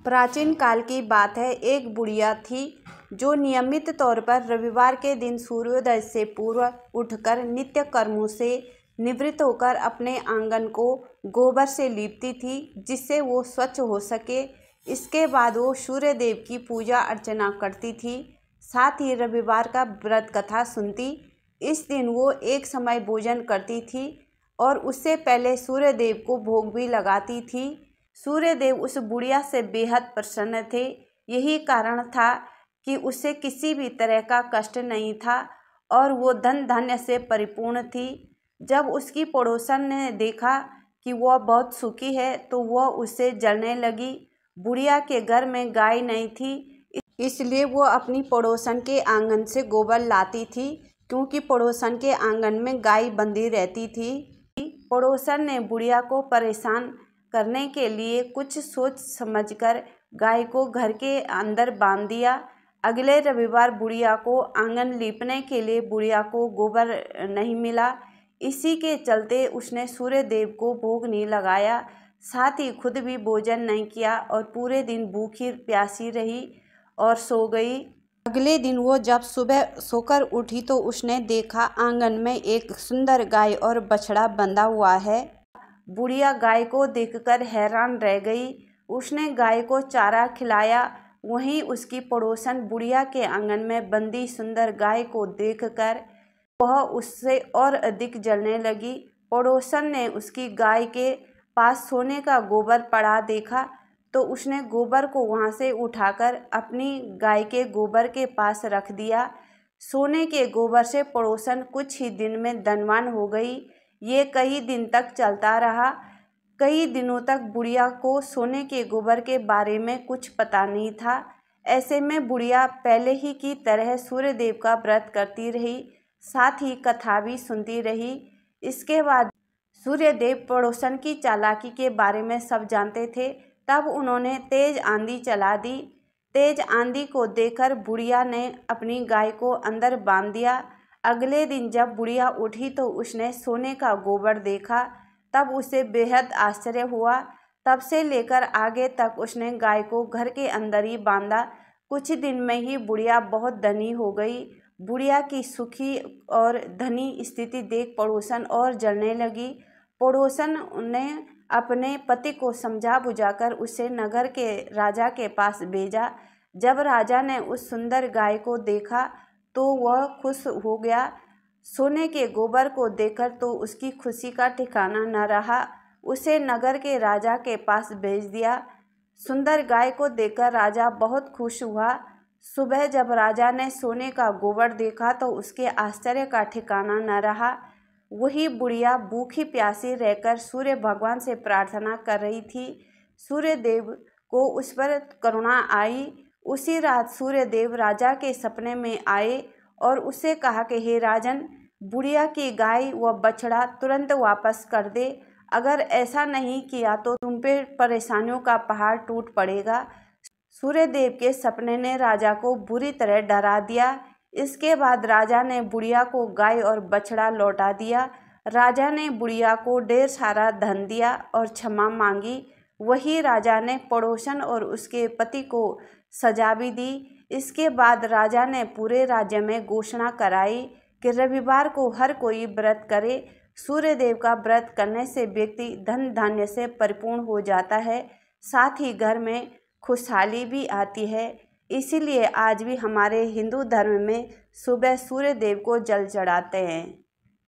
प्राचीन काल की बात है। एक बुढ़िया थी जो नियमित तौर पर रविवार के दिन सूर्योदय से पूर्व उठकर नित्य कर्मों से निवृत्त होकर अपने आंगन को गोबर से लीपती थी, जिससे वो स्वच्छ हो सके। इसके बाद वो सूर्य देव की पूजा अर्चना करती थी, साथ ही रविवार का व्रत कथा सुनती। इस दिन वो एक समय भोजन करती थी और उससे पहले सूर्य देव को भोग भी लगाती थी। सूर्य देव उस बुढ़िया से बेहद प्रसन्न थे। यही कारण था कि उसे किसी भी तरह का कष्ट नहीं था और वो धन धान्य से परिपूर्ण थी। जब उसकी पड़ोसन ने देखा कि वह बहुत सुखी है तो वह उससे जलने लगी। बुढ़िया के घर में गाय नहीं थी, इसलिए वो अपनी पड़ोसन के आंगन से गोबर लाती थी, क्योंकि पड़ोसन के आंगन में गाय बंधी रहती थी। पड़ोसन ने बुढ़िया को परेशान करने के लिए कुछ सोच समझकर गाय को घर के अंदर बांध दिया। अगले रविवार बुढ़िया को आंगन लीपने के लिए बुढ़िया को गोबर नहीं मिला। इसी के चलते उसने सूर्य देव को भोग नहीं लगाया, साथ ही खुद भी भोजन नहीं किया और पूरे दिन भूखी प्यासी रही और सो गई। अगले दिन वो जब सुबह सोकर उठी तो उसने देखा आंगन में एक सुंदर गाय और बछड़ा बंधा हुआ है। बुढ़िया गाय को देखकर हैरान रह गई। उसने गाय को चारा खिलाया। वहीं उसकी पड़ोसन बुढ़िया के आंगन में बंधी सुंदर गाय को देखकर वह उससे और अधिक जलने लगी। पड़ोसन ने उसकी गाय के पास सोने का गोबर पड़ा देखा तो उसने गोबर को वहां से उठाकर अपनी गाय के गोबर के पास रख दिया। सोने के गोबर से पड़ोसन कुछ ही दिन में धनवान हो गई। ये कई दिन तक चलता रहा। कई दिनों तक बुढ़िया को सोने के गोबर के बारे में कुछ पता नहीं था। ऐसे में बुढ़िया पहले ही की तरह सूर्य देव का व्रत करती रही, साथ ही कथा भी सुनती रही। इसके बाद सूर्य देव पड़ोसन की चालाकी के बारे में सब जानते थे। तब उन्होंने तेज आंधी चला दी। तेज आंधी को देखकर बुढ़िया ने अपनी गाय को अंदर बांध दिया। अगले दिन जब बुढ़िया उठी तो उसने सोने का गोबर देखा। तब उसे बेहद आश्चर्य हुआ। तब से लेकर आगे तक उसने गाय को घर के अंदर ही बांधा। कुछ दिन में ही बुढ़िया बहुत धनी हो गई। बुढ़िया की सुखी और धनी स्थिति देख पड़ोसन और जलने लगी। पड़ोसन ने अपने पति को समझा बुझाकर उसे नगर के राजा के पास भेजा। जब राजा ने उस सुंदर गाय को देखा तो वह खुश हो गया। सोने के गोबर को देखकर तो उसकी खुशी का ठिकाना न रहा। उसे नगर के राजा के पास भेज दिया। सुंदर गाय को देखकर राजा बहुत खुश हुआ। सुबह जब राजा ने सोने का गोबर देखा तो उसके आश्चर्य का ठिकाना न रहा। वही बुढ़िया भूखी प्यासी रहकर सूर्य भगवान से प्रार्थना कर रही थी। सूर्य देव को उस पर करुणा आई। उसी रात सूर्य देव राजा के सपने में आए और उससे कहा कि हे राजन, बुढ़िया की गाय व बछड़ा तुरंत वापस कर दे। अगर ऐसा नहीं किया तो तुम पे परेशानियों का पहाड़ टूट पड़ेगा। सूर्य देव के सपने ने राजा को बुरी तरह डरा दिया। इसके बाद राजा ने बुढ़िया को गाय और बछड़ा लौटा दिया। राजा ने बुढ़िया को ढेर सारा धन दिया और क्षमा मांगी। वही राजा ने पड़ोसन और उसके पति को सजा भी दी। इसके बाद राजा ने पूरे राज्य में घोषणा कराई कि रविवार को हर कोई व्रत करे। सूर्य देव का व्रत करने से व्यक्ति धन धान्य से परिपूर्ण हो जाता है, साथ ही घर में खुशहाली भी आती है। इसीलिए आज भी हमारे हिंदू धर्म में सुबह सूर्य देव को जल चढ़ाते हैं।